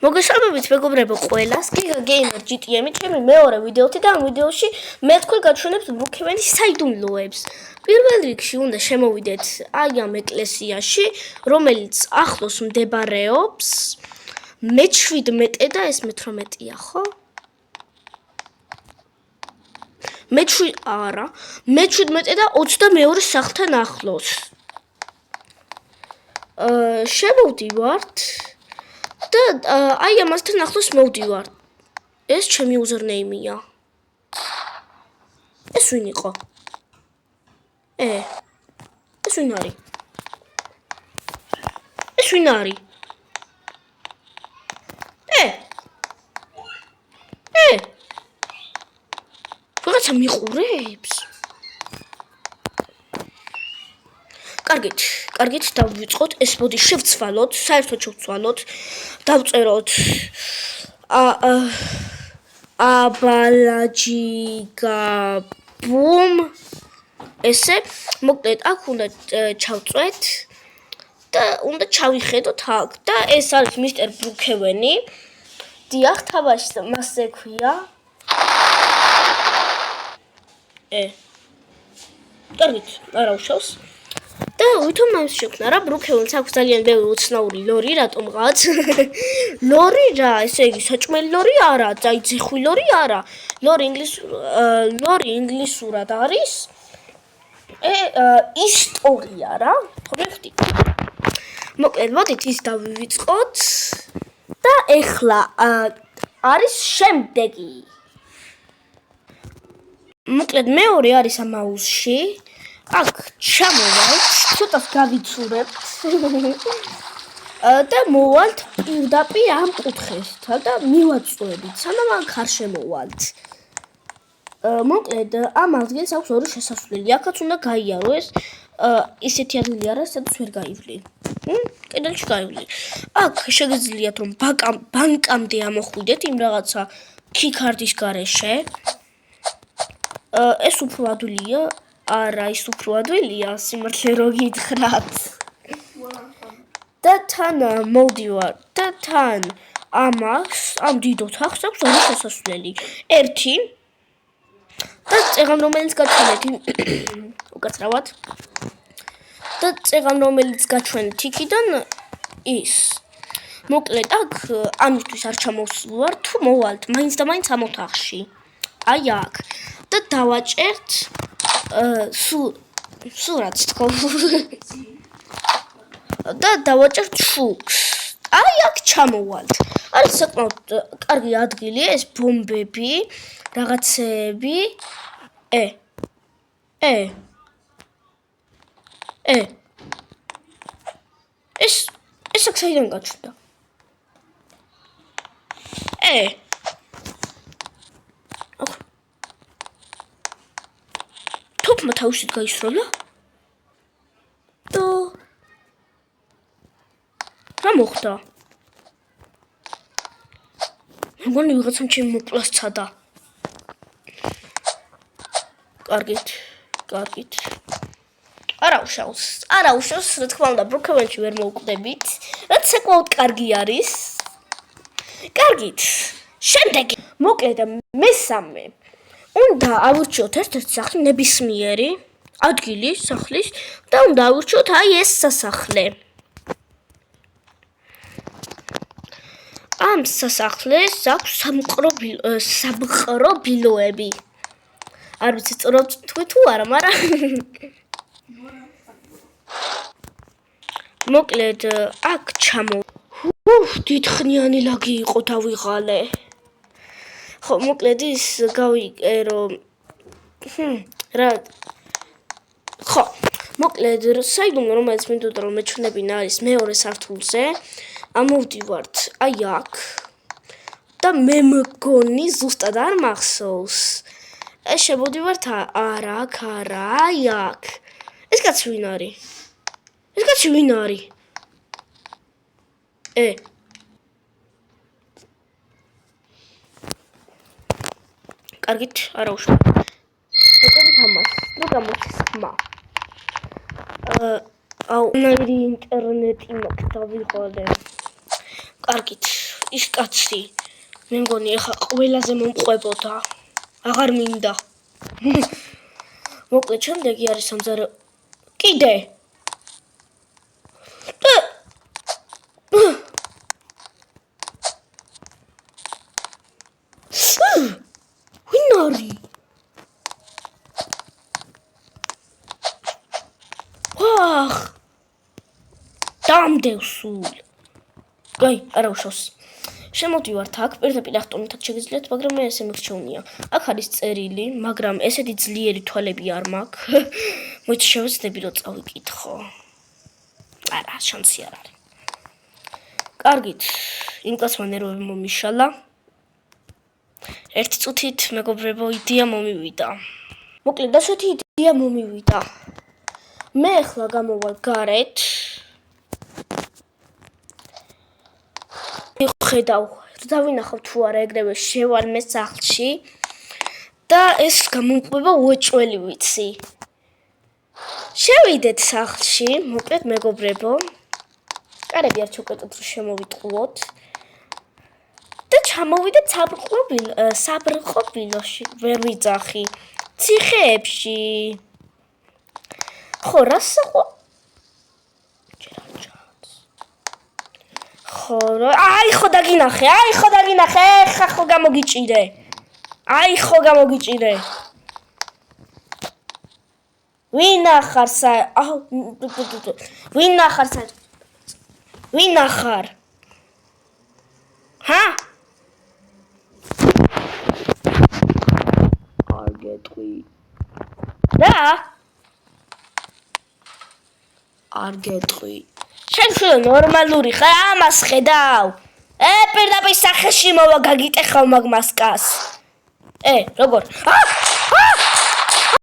მოგესალმებით მეგობრებო ყველას, გიგა გეიმერ GTM-ი ჩემი მეორე ვიდეოთი და ამ ვიდეოში მე თქვენ გაჩვენებთ Brookhaven-ის საიდუმლოებს. პირველ რიგში უნდა შემოვიდეთ აი ამ ეკლესიაში, რომელიც ახლოს მდებარეობს. მე-17 და ეს მე-18-ია, ხო? მე-17 და 22 სახლთან ახლოს. შემოვდივართ და აი ამასთან ახლოს მოვდივარ. ეს ჩემი username-ია. ეს ვინ იყო? ეს ვინ არის? ეს ვინ არის? ვიღაცა მიყურებს? კარგით, დავიწყოთ. ეს მოდი შევცვალოთ, საერთოდ შევცვალოთ. დავწეროთ აბალაჯიგაბუმ. ესე, მოკლედ, აქ უნდა ჩავწვეთ და უნდა ჩავიხედოთ აქ და ეს არის მისტერ Brookhaven-ი. დიახ, თამაში მასზე ქვია. კარგით, არა უშავს. და ვითომ ამის შექმნა რა Brookhaven-ს აქვს ძალიან ბევრი უცნაური ლორი, რატომღაც. ლორი რა, ესე იგი საჭმელი ლორი არა, ძეხვი ლორი არა. ლორი ინგლისურად არის. ისტორია რა, ხოხდი. მოკლედ, მოდით ის დავივიწყოთ და ეხლა არის შემდეგი. მოკლედ, მეორე არის ამ აუზში. აქ ჩამოვალთ, ცოტას გავიცურებთ და მოვალთ პირდაპირ ამ კუთხესთან და მივაწვევით, სანამ აქ არ შემოვალთ. მოკლედ, ამ ადგილს აქვს ორი შესასვლელი. აქაც უნდა გაიარო ეს ისეთი ადგილი არა, სადაც ვერ გაივლი. კედელში გაივლი. აქ შეგიძლიათ რომ ბანკამდე ამოხვიდეთ იმ რაღაცა ქიქარდის გარეშე. ეს უფრო ადვილია. არა, ის უფრო ადვილია, სიმართლე რო გითხრათ. და თან მოვდივარ და თან ამ დიდ ოთახს აქვს ორი შესასვლელი. ერთი და წეღან რომელიც გაჩვენეთ უკაცრავად. და წეღან რომელიც გაჩვენეთ იქიდან ის. მოკლედ, აქ ამისთვის არ ჩამოვსვლარ, თუ მოვალთ მაინც და მაინც ამ ოთახში. აი აქ. და დავაჭერთ სურათს თქო. და დავაჭერთ შუქს. აი აქ ჩამოვალთ. არის საკმაოდ კარგი ადგილი, ეს ბომბები, რაღაცეები. ეს აქ საიდან გაჩნდა? თופმა თავისით გაისროლა? და რა მოხდა? მგონი ვიღაცამ ჩემი მოკვლას ცადა. კარგით. არა უშავს, რა თქმა უნდა, Brookhaven-ში ვერ მოვკვდებით. რაც საკმაოდ კარგი არის. კარგით. შემდეგი. მოკლედ, მესამე. უნდა ავირჩიოთ ერთ-ერთი სახლი ნებისმიერი ადგილი სახლის და უნდა ავირჩიოთ აი ეს სასახლე. ამ სასახლეს აქვს სამყრობილოები. არ ვიცი სწორად თქვი თუ არა, მაგრამ მოკლედ აქ დიდხნიანი ლაგი იყო დავიღალე. ხო, მოკლედ ის გავიკერო. ხო, მოკლედ საიდუმლო რომელიც მინდოდა რომ მეჩვენებინა არის მეორე სართულზე. ამოვდივართ აი აქ. და მე მგონი ზუსტად არ მახსოვს. შემოვდივართ არა, აი აქ. ეს კაცი ვინ არის? კარგით, არა უშვა. ეკებით ამას. ნუ გამოჩის ხმა. ნაირი ინტერნეტი მაქვს დავიღალე. კარგით. ის კაცი. მე მგონი ეხა ყველაზე მომყვებოდა. აღარ მინდა. მოკლედ შემდეგი არის სამზარეულო. კიდე. ვინ არის? ვახ! დამდევსულ. აი, არა უშავს. შემოდივართ აქ, პირდაპირ ახტომითაც შეგიძლიათ, მაგრამ მე ესე მირჩევნია. აქ არის წერილი, მაგრამ ესეთი ძლიერი თვალები არ მაქვს. მოიცა შევეცდები რომ წავიკითხო. არა, შანსი არ არის. კარგით, იმ კაცმა ნერვები მომიშალა. ერთი წუთით მეგობრებო იდეა მომივიდა. მოკლედ ასეთი იდეა მომივიდა. მე ახლა გამოვალ გარეთ. ხედავ, დავინახავ თუ არა ეგრევე შევალ მე სახლში და ეს გამომყვება უეჭველი ვიცი. შევიდეთ სახლში, მოკლედ მეგობრებო. კარები არ ჩავკეტოთ რომ შემოვიტყუოთ. და ჩამოვიდეთ საბრყობილოში, ვერ ვიძახი. ციხეებში. ხო, რას საყვა? აი ხო დაგინახე, ეხა ხო გამოგიჭირე. ვინ ახარ? ჰა? არ გეტყვი. რა? არ გეტყვი. შენ შენ ნორმალური ხარ? ამას ხედავ. პირდაპირ სახეში მოვა გაგიტეხავ მაგ მასკას. როგორ?